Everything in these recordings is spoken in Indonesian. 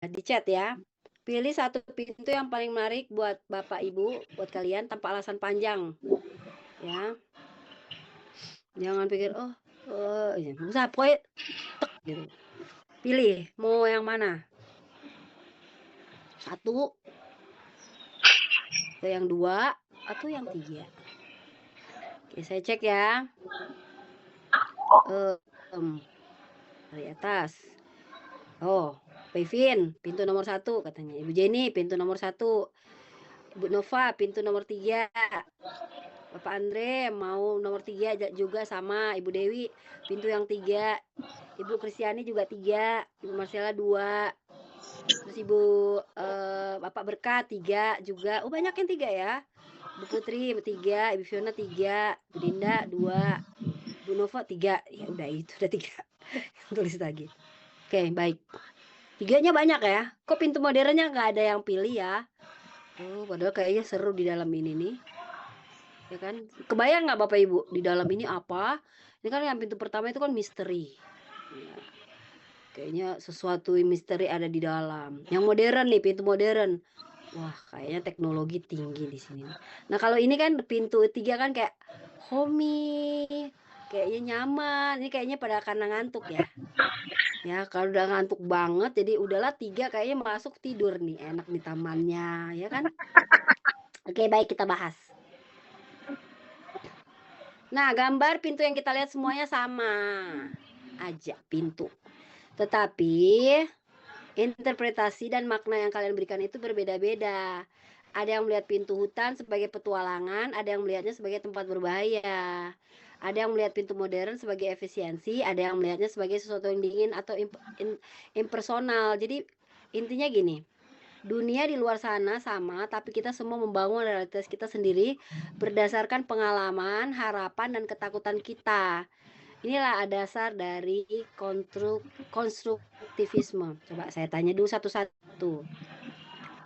di chat ya. Pilih satu pintu yang paling menarik buat Bapak Ibu, buat kalian tanpa alasan panjang, ya. Jangan pikir, "Oh, ya nggak usah, pokoknya tek," gitu. Pilih, mau yang mana? Satu, atau yang 2, atau yang 3. Oke, saya cek ya. Dari atas. Oh, Pevin, pintu nomor 1 katanya. Ibu Jenny, pintu nomor 1. Ibu Nova, pintu nomor 3. Bapak Andre mau nomor 3 juga sama. Ibu Dewi, pintu yang 3. Ibu Kristiani juga 3. Ibu Marcella 2. Terus Ibu Bapak Berkat 3 juga. Oh, banyak yang 3 ya. Ibu Putri 3, Ibu Fiona 3, Bu Dinda 2, Bu Nova 3. Ya udah itu udah 3. Tulis lagi. Oke, baik. 3-nya banyak ya. Kok pintu modernnya nggak ada yang pilih ya? Oh, padahal kayaknya seru di dalam ini nih. Ya kan? Kebayang nggak Bapak Ibu di dalam ini apa? Ini kan yang pintu pertama itu kan misteri. Ya, kayaknya sesuatu yang misteri ada di dalam. Yang modern nih, pintu modern. Wah, kayaknya teknologi tinggi di sini nih. Nah, kalau ini kan pintu 3 kan kayak homey, kayaknya nyaman. Ini kayaknya pada karena ngantuk ya. Ya, kalau udah ngantuk banget, jadi udahlah 3 kayaknya masuk tidur nih, enak di tamannya, ya kan? Oke, baik kita bahas. Nah, gambar pintu yang kita lihat semuanya sama aja pintu. Tetapi interpretasi dan makna yang kalian berikan itu berbeda-beda. Ada yang melihat pintu hutan sebagai petualangan, ada yang melihatnya sebagai tempat berbahaya. Ada yang melihat pintu modern sebagai efisiensi, ada yang melihatnya sebagai sesuatu yang dingin atau impersonal. Jadi intinya gini, dunia di luar sana sama, tapi kita semua membangun realitas kita sendiri berdasarkan pengalaman, harapan, dan ketakutan kita. Inilah dasar dari konstruktivisme. Coba saya tanya dulu satu-satu.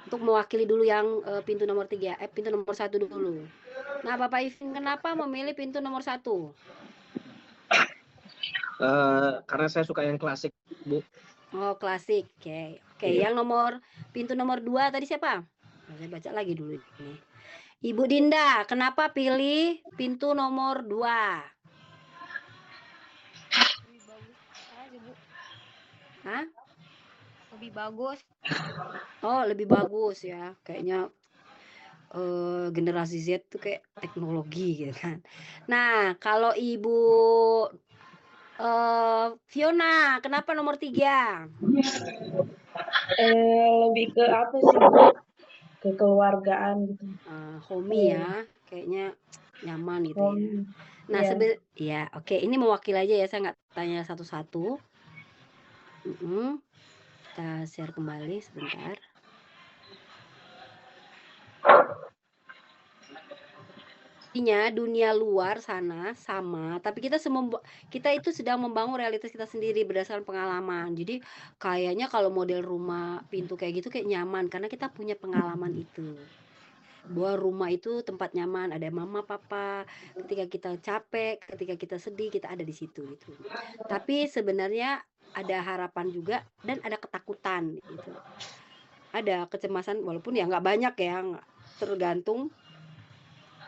Untuk mewakili dulu yang pintu nomor 3, pintu nomor 1 dulu. Nah, Bapak Ivin, kenapa memilih pintu nomor 1? Karena saya suka yang klasik, Bu. Oh, klasik. Oke. Oke, Iya. yang pintu nomor 2 tadi siapa? Nah, saya baca lagi dulu ini. Ibu Dinda, kenapa pilih pintu nomor 2? Lebih bagus aja, Bu. Hah? Lebih bagus. Oh, lebih bagus ya. Kayaknya generasi Z tuh kayak teknologi gitu kan. Nah, kalau Ibu Fiona, kenapa nomor 3? Lebih ke apa sih, Bu? Kekeluargaan gitu. Homey ya, kayaknya nyaman gitu ya. Home. Nah, Iya. ya, oke, ini mewakili aja ya, saya nggak tanya satu-satu. Kita share kembali sebentar. Artinya dunia luar sana sama, tapi kita itu sedang membangun realitas kita sendiri berdasarkan pengalaman. Jadi kayaknya kalau model rumah pintu kayak gitu kayak nyaman karena kita punya pengalaman itu. Bahwa rumah itu tempat nyaman, ada mama, papa, ketika kita capek, ketika kita sedih, kita ada di situ gitu. Tapi sebenarnya ada harapan juga dan ada ketakutan gitu. Ada kecemasan walaupun ya nggak banyak ya, tergantung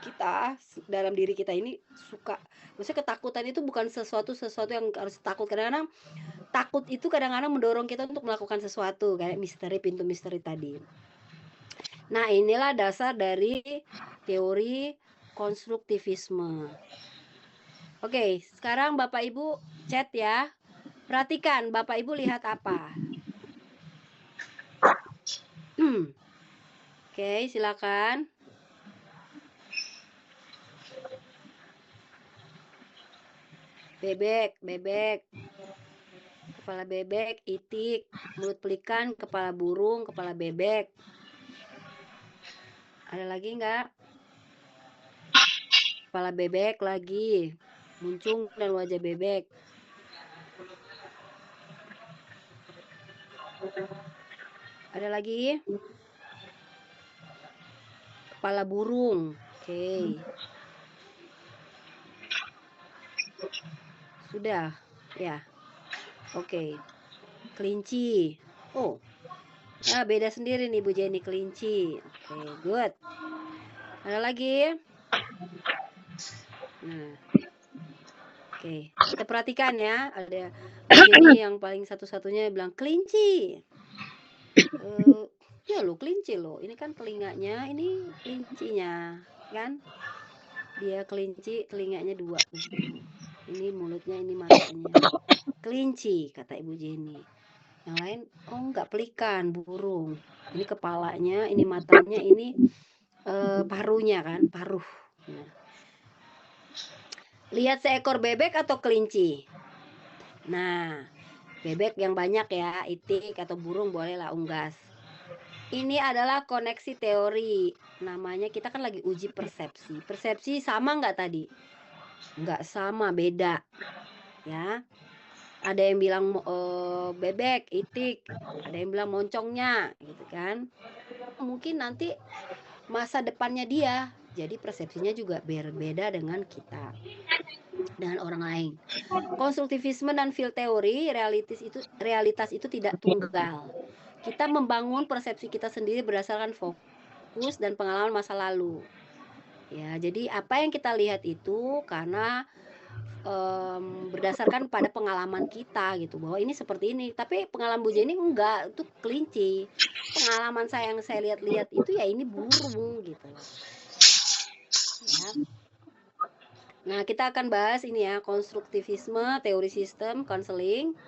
kita dalam diri kita ini suka, maksudnya ketakutan itu bukan sesuatu yang harus takut. Kadang-kadang takut itu kadang-kadang mendorong kita untuk melakukan sesuatu kayak pintu misteri tadi. Nah, inilah dasar dari teori konstruktivisme. Oke, sekarang Bapak Ibu chat ya. Perhatikan Bapak Ibu lihat apa. Oke, silakan. Bebek, kepala bebek, itik, mulut pelikan, kepala burung, kepala bebek. Ada lagi nggak? Kepala bebek lagi, muncung dan wajah bebek. Ada lagi? Kepala burung. Oke. Sudah? Ya. Oke. Kelinci. Oh, Nah, beda sendiri nih Bu Jenny, kelinci. Oke, good. Ada lagi? Nah, oke. Kita perhatikan ya. Ada Bu Jenny yang paling satu-satunya bilang kelinci. Ya lo kelinci lo. Ini kan telinganya, ini kelincinya, kan? Dia kelinci, telinganya 2 gitu. Ini mulutnya, ini matanya. Kelinci, kata Ibu Jenny. Yang lain, oh enggak, pelikan, burung. Ini kepalanya, ini matanya, ini paruhnya kan, paruh. Nah. Lihat seekor bebek atau kelinci? Nah, bebek yang banyak ya, itik atau burung bolehlah unggas. Ini adalah koneksi teori. Namanya kita kan lagi uji persepsi. Persepsi sama nggak tadi? Nggak sama, beda. Ya. Ada yang bilang bebek, itik. Ada yang bilang moncongnya, gitu kan. Mungkin nanti masa depannya dia. Jadi persepsinya juga berbeda dengan kita. Dengan orang lain. Konstruktivisme dan field teori, realitas itu tidak tunggal. Kita membangun persepsi kita sendiri berdasarkan fokus dan pengalaman masa lalu. Ya, jadi apa yang kita lihat itu karena berdasarkan pada pengalaman kita gitu, bahwa ini seperti ini. Tapi pengalaman Bu Jenny enggak, itu kelinci. Pengalaman saya yang saya lihat-lihat itu ya ini burung gitu. Ya. Nah, kita akan bahas ini ya, konstruktivisme, teori sistem, konseling,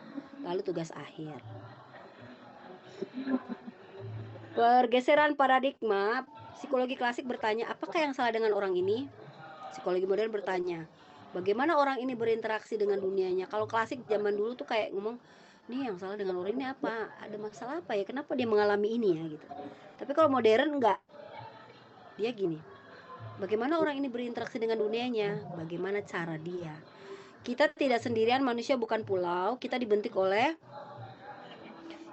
lalu tugas akhir. Pergeseran paradigma, psikologi klasik bertanya, apakah yang salah dengan orang ini? Psikologi modern bertanya, bagaimana orang ini berinteraksi dengan dunianya? Kalau klasik zaman dulu tuh kayak ngomong, nih yang salah dengan orang ini apa? Ada masalah apa ya? Kenapa dia mengalami ini ya gitu. Tapi kalau modern enggak. Dia gini, bagaimana orang ini berinteraksi dengan dunianya? Bagaimana cara dia? Kita tidak sendirian, manusia bukan pulau. Kita dibentuk oleh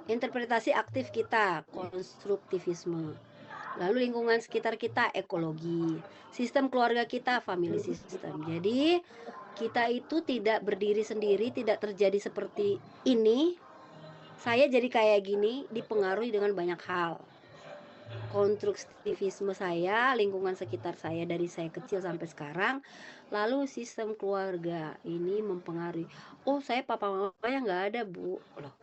interpretasi aktif kita, konstruktivisme. Lalu lingkungan sekitar kita, ekologi. Sistem keluarga kita, family system. Jadi kita itu tidak berdiri sendiri, tidak terjadi seperti ini. Saya jadi kayak gini dipengaruhi dengan banyak hal. Konstruktivisme saya, lingkungan sekitar saya dari saya kecil sampai sekarang. Lalu sistem keluarga ini mempengaruhi. Oh, saya papa mamanya nggak ada, Bu. Loh,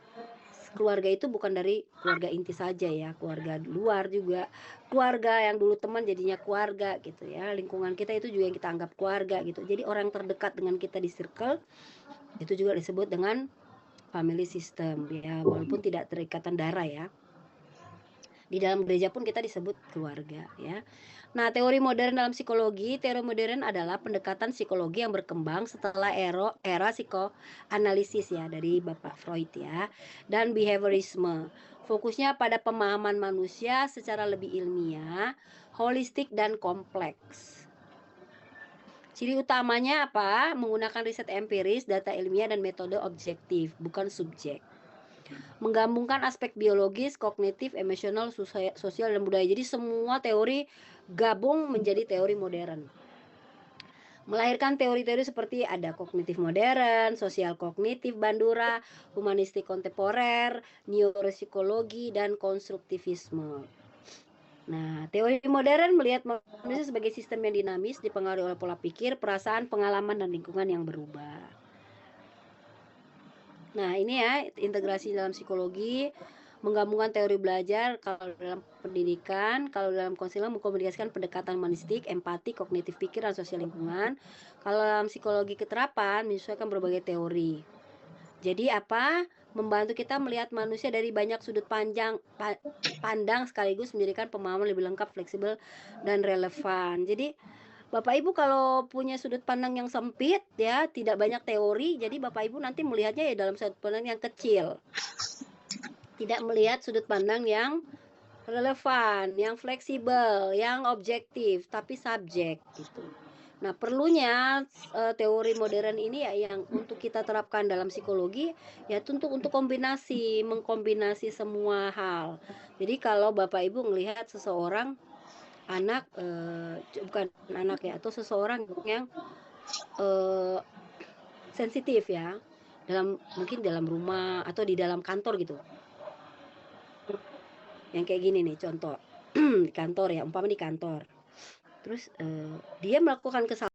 keluarga itu bukan dari keluarga inti saja ya, keluarga luar juga, keluarga yang dulu teman jadinya keluarga gitu ya, lingkungan kita itu juga yang kita anggap keluarga gitu. Jadi orang terdekat dengan kita di circle itu juga disebut dengan family system ya, walaupun tidak terikatan darah ya. Di dalam gereja pun kita disebut keluarga ya. Nah, teori modern dalam psikologi, teori modern adalah pendekatan psikologi yang berkembang setelah era psikoanalisis ya dari Bapak Freud ya, dan behaviorisme. Fokusnya pada pemahaman manusia secara lebih ilmiah, holistik dan kompleks. Ciri utamanya apa? Menggunakan riset empiris, data ilmiah dan metode objektif, bukan subjek. Menggabungkan aspek biologis, kognitif, emosional, sosial dan budaya. Jadi semua teori gabung menjadi teori modern. Melahirkan teori-teori seperti ada kognitif modern, sosial kognitif, Bandura, humanistik kontemporer, neuropsikologi, dan konstruktivisme. Nah, teori modern melihat manusia sebagai sistem yang dinamis, dipengaruhi oleh pola pikir, perasaan, pengalaman, dan lingkungan yang berubah. Nah, ini ya integrasi dalam psikologi, menggabungkan teori belajar kalau dalam pendidikan, kalau dalam konseling mengkomunikasikan pendekatan humanistik, empati, kognitif pikiran, sosial lingkungan. Kalau dalam psikologi keterapan menyesuaikan berbagai teori. Jadi apa? Membantu kita melihat manusia dari banyak sudut pandang sekaligus mendirikan pemahaman lebih lengkap, fleksibel, dan relevan. Jadi Bapak Ibu kalau punya sudut pandang yang sempit ya, tidak banyak teori, jadi Bapak Ibu nanti melihatnya ya dalam sudut pandang yang kecil. Tidak melihat sudut pandang yang relevan, yang fleksibel, yang objektif, tapi subjek gitu. Nah, perlunya teori modern ini ya yang untuk kita terapkan dalam psikologi ya untuk kombinasi, mengkombinasi semua hal. Jadi kalau Bapak Ibu melihat seseorang anak bukan anak ya, atau seseorang yang sensitif ya, mungkin dalam rumah atau di dalam kantor gitu. Yang kayak gini nih contoh. Di kantor ya, umpama di kantor. Terus dia melakukan kesalahan